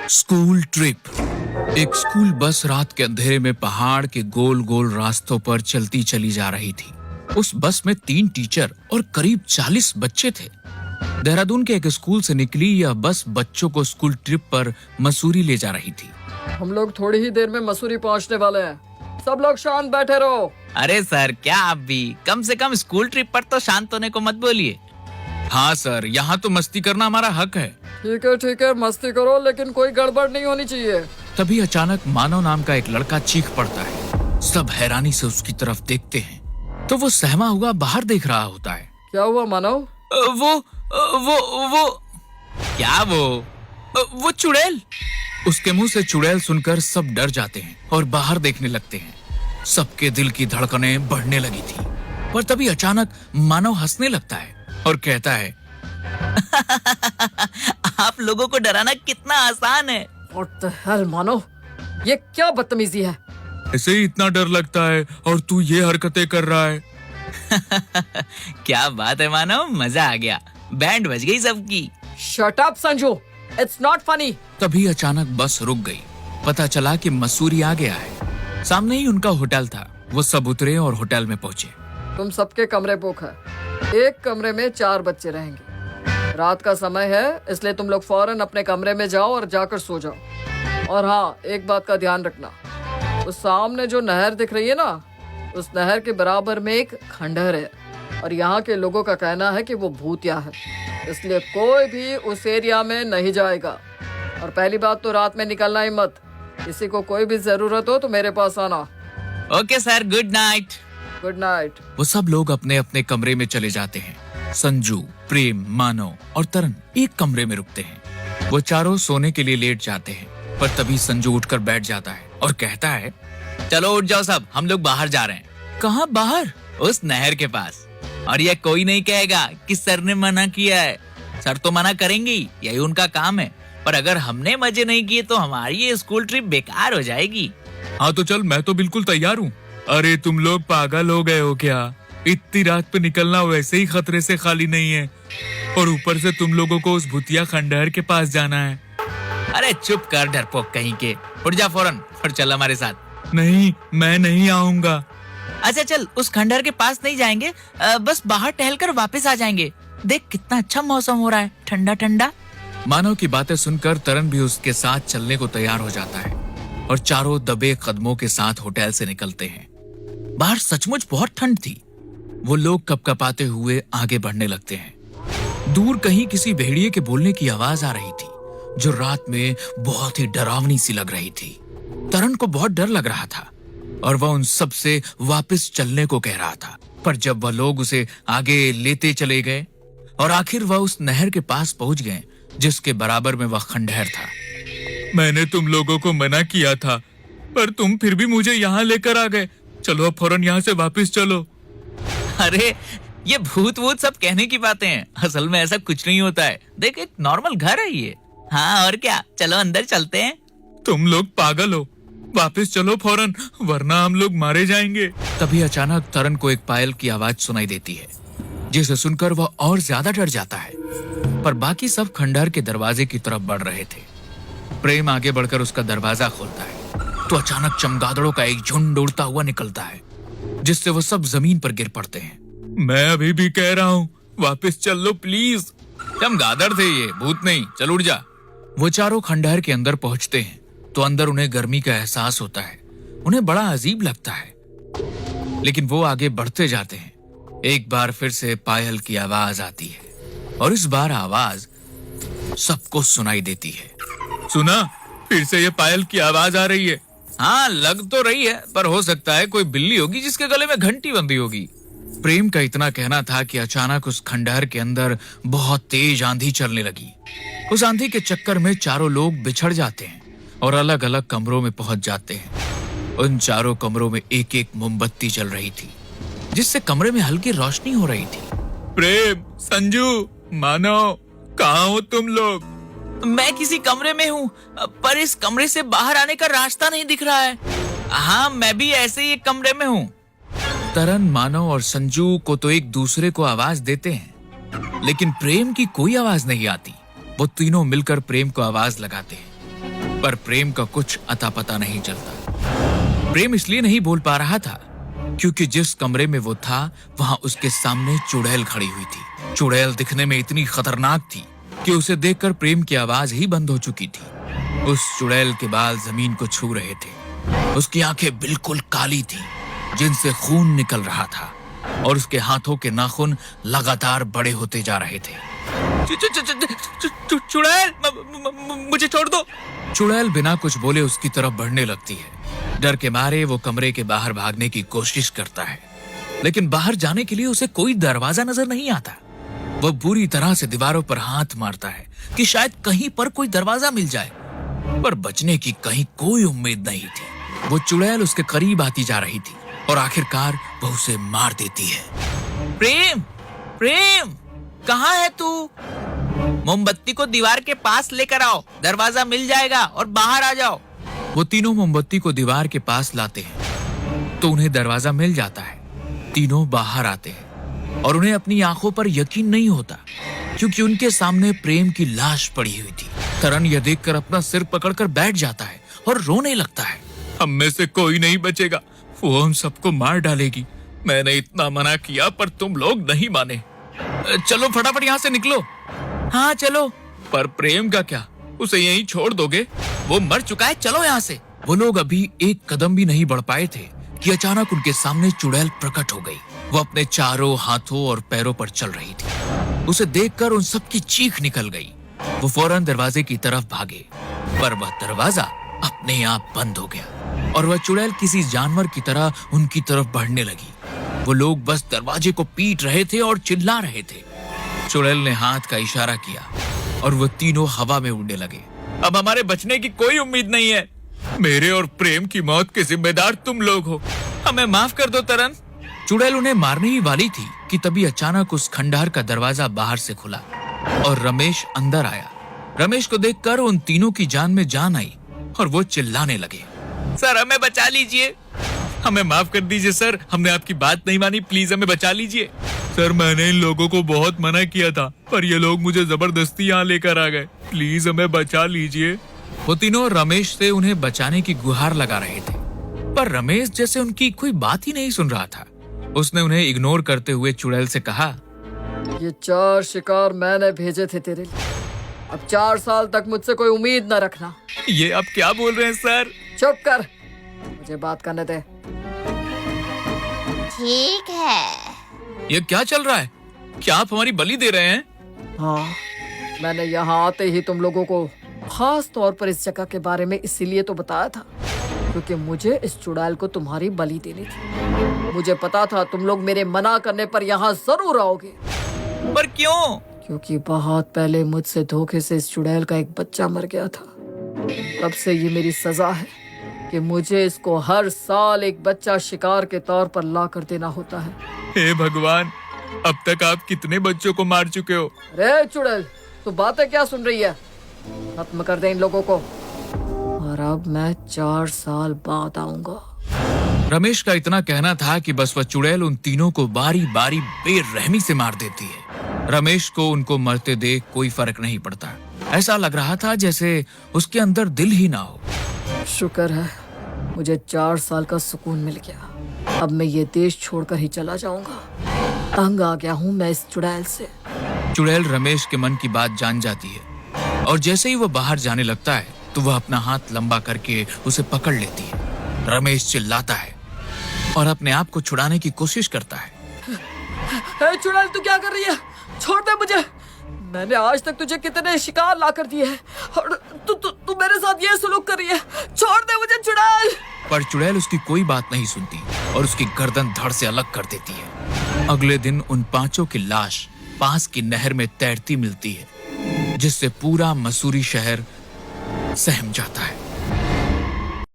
School trip. एक school bus रात के अंधेरे में पहाड़ के गोल गोल रास्तों पर चलती चली जा रही थी। उस बस में 3 टीचर और करीब 40 बच्चे थे। देहरादून के एक स्कूल से निकली यह बस बच्चों को स्कूल ट्रिप पर मसूरी ले जा रही थी। हम लोग थोड़ी ही देर में मसूरी पहुंचने वाले हैं। सब लोग शांत बैठे रहो। अरे सर, क्या आप भी कम से कम स्कूल ट्रिप पर तो शांत होने को मत बोलिए। हाँ सर, यहाँ तो मस्ती करना हमारा हक है। ठीक है, मस्ती करो, लेकिन कोई गड़बड़ नहीं होनी चाहिए। तभी अचानक मानव नाम का एक लड़का चीख पड़ता है। सब हैरानी से उसकी तरफ देखते हैं तो वो सहमा हुआ बाहर देख रहा होता है। क्या हुआ मानव? वो क्या वो चुड़ैल। उसके मुंह से चुड़ैल सुनकर सब डर जाते हैं और बाहर देखने लगते हैं। सबके दिल की धड़कनें बढ़ने लगी थी। पर तभी अचानक मानव हंसने लगता है और कहता है, आप लोगों को डराना कितना आसान है। What the hell, मानव, ये क्या बदतमीजी है? ऐसे ही इतना डर लगता है और तू ये हरकतें कर रहा है। क्या बात है मानव, मजा आ गया। बैंड बज गई सबकी। Shut up, Sanju, it's not funny। तभी अचानक बस रुक गई। पता चला कि मसूरी आ गया है। सामने ही उनका होटल था। वो सब उतरे और होटल में पहुंचे। तुम सबके कमरे बुक है। एक कमरे में 4 बच्चे रहेंगे। रात का समय है, इसलिए तुम लोग फौरन अपने कमरे में जाओ और जाकर सो जाओ। और हाँ, एक बात का ध्यान रखना, उस सामने जो नहर दिख रही है ना, उस नहर के बराबर में एक खंडहर है और यहाँ के लोगों का कहना है कि वो भूतिया है, इसलिए कोई भी उस एरिया में नहीं जाएगा। और पहली बात तो रात में निकलना ही मत। किसी को कोई भी जरूरत हो तो मेरे पास आना। Okay sir, good night. Good night. वो सब लोग अपने अपने कमरे में चले जाते हैं। संजू, प्रेम, मानव और तरन एक कमरे में रुकते हैं। वो चारों सोने के लिए लेट जाते हैं। पर तभी संजू उठकर बैठ जाता है और कहता है, चलो उठ जाओ सब, हम लोग बाहर जा रहे हैं। कहाँ बाहर? उस नहर के पास। और ये कोई नहीं कहेगा कि सर ने मना किया है। सर तो मना करेंगे ही, यही उनका काम है। पर अगर हमने मजे नहीं किए तो हमारी ये स्कूल ट्रिप बेकार हो जाएगी। हाँ तो चल, मैं तो बिल्कुल तैयार हूँ। अरे तुम लोग पागल हो गए हो क्या? इतनी रात पे निकलना वैसे ही खतरे से खाली नहीं है और ऊपर से तुम लोगों को उस भूतिया खंडहर के पास जाना है। अरे चुप कर डरपोक कहीं के, उठ जा फौरन और चल हमारे साथ। नहीं, मैं नहीं आऊंगा। अच्छा चल, उस खंडहर के पास नहीं जाएंगे, बस बाहर टहलकर वापस आ जाएंगे। देख कितना अच्छा मौसम हो रहा है, ठंडा ठंडा। मानव की बातें सुनकर तरन भी उसके साथ चलने को तैयार हो जाता है और चारों दबे कदमों के साथ होटल से निकलते हैं। बाहर सचमुच बहुत ठंड थी। वो लोग कपकपाते हुए आगे बढ़ने लगते हैं। दूर कहीं किसी भेड़िए के बोलने की आवाज आ रही थी जो रात में बहुत ही डरावनी सी लग रही थी। तरन को बहुत डर लग रहा था और वह उन सब से वापस चलने को कह रहा था। पर जब वह लोग उसे आगे लेते चले गए और आखिर वह उस नहर के पास पहुंच गए जिसके बराबर में वह खंडहर था। मैंने तुम लोगों को मना किया था, पर तुम फिर भी मुझे यहाँ लेकर आ गए। चलो अब फौरन यहाँ से वापस चलो। अरे ये भूत वूत सब कहने की बातें हैं, असल में ऐसा कुछ नहीं होता है। देख, एक नॉर्मल घर है ये। हाँ और क्या, चलो अंदर चलते हैं। तुम लोग पागल हो, वापस चलो फौरन, वरना हम लोग मारे जाएंगे। तभी अचानक तरन को एक पायल की आवाज सुनाई देती है जिसे सुनकर वह और ज्यादा डर जाता है। पर बाकी सब खंडहर के दरवाजे की तरफ बढ़ रहे थे। प्रेम आगे बढ़कर उसका दरवाजा खोलता है तो अचानक चमगादड़ों का एक झुंड उड़ता हुआ निकलता है जिससे वो सब जमीन पर गिर पड़ते हैं। मैं अभी भी कह रहा हूँ, वापस चल लो प्लीज। चमगादड़ थे ये, भूत नहीं, चल उठ जा। वो चारों खंडहर के अंदर पहुंचते हैं तो अंदर उन्हें गर्मी का एहसास होता है। उन्हें बड़ा अजीब लगता है, लेकिन वो आगे बढ़ते जाते हैं। एक बार फिर से पायल की आवाज आती है और इस बार आवाज सबको सुनाई देती है। सुना, फिर से ये पायल की आवाज आ रही है। हाँ लग तो रही है, पर हो सकता है कोई बिल्ली होगी जिसके गले में घंटी बंधी होगी। प्रेम का इतना कहना था कि अचानक उस खंडहर के अंदर बहुत तेज आंधी चलने लगी। उस आंधी के चक्कर में चारों लोग बिछड़ जाते हैं और अलग अलग कमरों में पहुंच जाते हैं। उन चारों कमरों में एक एक मोमबत्ती जल रही थी जिससे कमरे में हल्की रोशनी हो रही थी। प्रेम, संजू, मानव, कहाँ हो तुम लोग? मैं किसी कमरे में हूँ, पर इस कमरे से बाहर आने का रास्ता नहीं दिख रहा है। हाँ, मैं भी ऐसे ही एक कमरे में हूँ। तरन, मानव और संजू को तो एक दूसरे को आवाज देते हैं, लेकिन प्रेम की कोई आवाज नहीं आती। वो तीनों मिलकर प्रेम को आवाज लगाते हैं। पर प्रेम का कुछ अता पता नहीं चलता। प्रेम इसलिए नहीं बोल पा रहा था क्योंकि जिस कमरे में वो था वहां उसके सामने चुड़ैल खड़ी हुई थी। चुड़ैल दिखने में इतनी खतरनाक थी कि उसे देखकर प्रेम की आवाज ही बंद हो चुकी थी। उस चुड़ैल के बाल जमीन को छू रहे थे। उसकी आंखें बिल्कुल काली थी जिनसे खून निकल रहा था और उसके हाथों के नाखून लगातार बड़े होते जा रहे थे। चुड़ैल, मुझे छोड़ दो। चुड़ैल बिना कुछ बोले उसकी तरफ बढ़ने लगती है। डर के मारे वो कमरे के बाहर भागने की कोशिश करता है, लेकिन बाहर जाने के लिए उसे कोई दरवाजा नजर नहीं आता। वह बुरी तरह से दीवारों पर हाथ मारता है कि शायद कहीं पर कोई दरवाजा मिल जाए, पर बचने की कहीं कोई उम्मीद नहीं थी। वो चुड़ैल उसके करीब आती जा रही थी और आखिरकार वह उसे मार देती है। प्रेम, प्रेम, कहाँ है तू? मोमबत्ती को दीवार के पास लेकर आओ, दरवाजा मिल जाएगा और बाहर आ जाओ। वो तीनों मोमबत्ती को दीवार के पास लाते हैं तो उन्हें दरवाजा मिल जाता है। तीनों बाहर आते हैं और उन्हें अपनी आंखों पर यकीन नहीं होता क्योंकि उनके सामने प्रेम की लाश पड़ी हुई थी। तरण यह देखकर अपना सिर पकड़कर बैठ जाता है और रोने लगता है। हम में से कोई नहीं बचेगा, वो हम सबको मार डालेगी। मैंने इतना मना किया पर तुम लोग नहीं माने। चलो फटाफट यहाँ से निकलो। हाँ चलो। पर प्रेम का क्या, उसे यहीं छोड़ दोगे? वो मर चुका है, चलो यहाँ से। वो लोग अभी एक कदम भी नहीं बढ़ पाए थे कि अचानक उनके सामने चुड़ैल प्रकट हो गई। वो अपने चारों हाथों और पैरों पर चल रही थी। उसे देखकर उन सबकी चीख निकल गई। वो फौरन दरवाजे की तरफ भागे, पर वह दरवाजा अपने आप बंद हो गया और वह चुड़ैल किसी जानवर की तरह उनकी तरफ बढ़ने लगी। वो लोग बस दरवाजे को पीट रहे थे और चिल्ला रहे थे। चुड़ैल ने हाथ का इशारा किया और वो तीनों हवा में उड़ने लगे। अब हमारे बचने की कोई उम्मीद नहीं है। मेरे और प्रेम की मौत के जिम्मेदार तुम लोग हो। हमें माफ कर दो तरन। चुड़ैल उन्हें मारने ही वाली थी कि तभी अचानक उस खंडहर का दरवाजा बाहर से खुला और रमेश अंदर आया। रमेश को देखकर उन तीनों की जान में जान आई और वो चिल्लाने लगे, सर हमें बचा लीजिए, हमें माफ कर दीजिए सर, हमने आपकी बात नहीं मानी, प्लीज हमें बचा लीजिए। सर मैंने इन लोगों को बहुत मना किया था पर ये लोग मुझे जबरदस्ती यहाँ लेकर आ गए, प्लीज हमें बचा लीजिए। वो तीनों रमेश से उन्हें बचाने की गुहार लगा रहे थे, पर रमेश जैसे उनकी कोई बात ही नहीं सुन रहा था। उसने उन्हें इग्नोर करते हुए चुड़ैल से कहा, ये 4 शिकार मैंने भेजे थे तेरे लिए, अब 4 साल तक मुझसे कोई उम्मीद न रखना। ये आप क्या बोल रहे हैं सर? चुप कर, मुझे बात करने दे। ठीक है। ये क्या चल रहा है? क्या आप हमारी बलि दे रहे हैं? हाँ, मैंने यहाँ आते ही तुम लोगों को खास तौर पर इस जगह के बारे में इसीलिए तो बताया था क्योंकि मुझे इस चुड़ैल को तुम्हारी बलि देनी थी। मुझे पता था तुम लोग मेरे मना करने पर यहाँ जरूर आओगे। पर क्यों? क्योंकि बहुत पहले मुझसे धोखे से इस चुड़ैल का एक बच्चा मर गया था। तब से ये मेरी सजा है कि मुझे इसको हर साल एक बच्चा शिकार के तौर पर ला कर देना होता है। हे भगवान, अब तक आप कितने बच्चों को मार चुके हो? अरे चुड़ैल, तू बातें क्या सुन रही है? खत्म कर दे इन लोगों को, और अब मैं 4 साल बाद आऊंगा। रमेश का इतना कहना था कि बस वह चुड़ैल उन तीनों को बारी बारी बेरहमी से मार देती है। रमेश को उनको मरते देख कोई फर्क नहीं पड़ता। ऐसा लग रहा था जैसे उसके अंदर दिल ही ना हो। शुक्र है मुझे 4 साल का सुकून मिल गया। अब मैं ये देश छोड़कर ही चला जाऊंगा। तंग आ गया हूँ मैं इस चुड़ैल से। चुड़ैल रमेश के मन की बात जान जाती है और जैसे ही वह बाहर जाने लगता है तो वह अपना हाथ लंबा करके उसे पकड़ लेती है। रमेश चिल्लाता है और अपने आप को छुड़ाने की कोशिश करता है। हे चुड़ैल, तू क्या कर रही है? छोड़ दे मुझे। मैंने आज तक तुझे कितने शिकार ला कर दिए हैं और तू मेरे साथ ये सलूक कर रही है। छोड़ दे मुझे चुड़ैल। पर चुड़ैल उसकी कोई बात नहीं सुनती और उसकी गर्दन धड़ से अलग कर देती है। अगले दिन उन 5 की लाश पास की नहर में तैरती मिलती है जिससे पूरा मसूरी शहर सहम जाता है।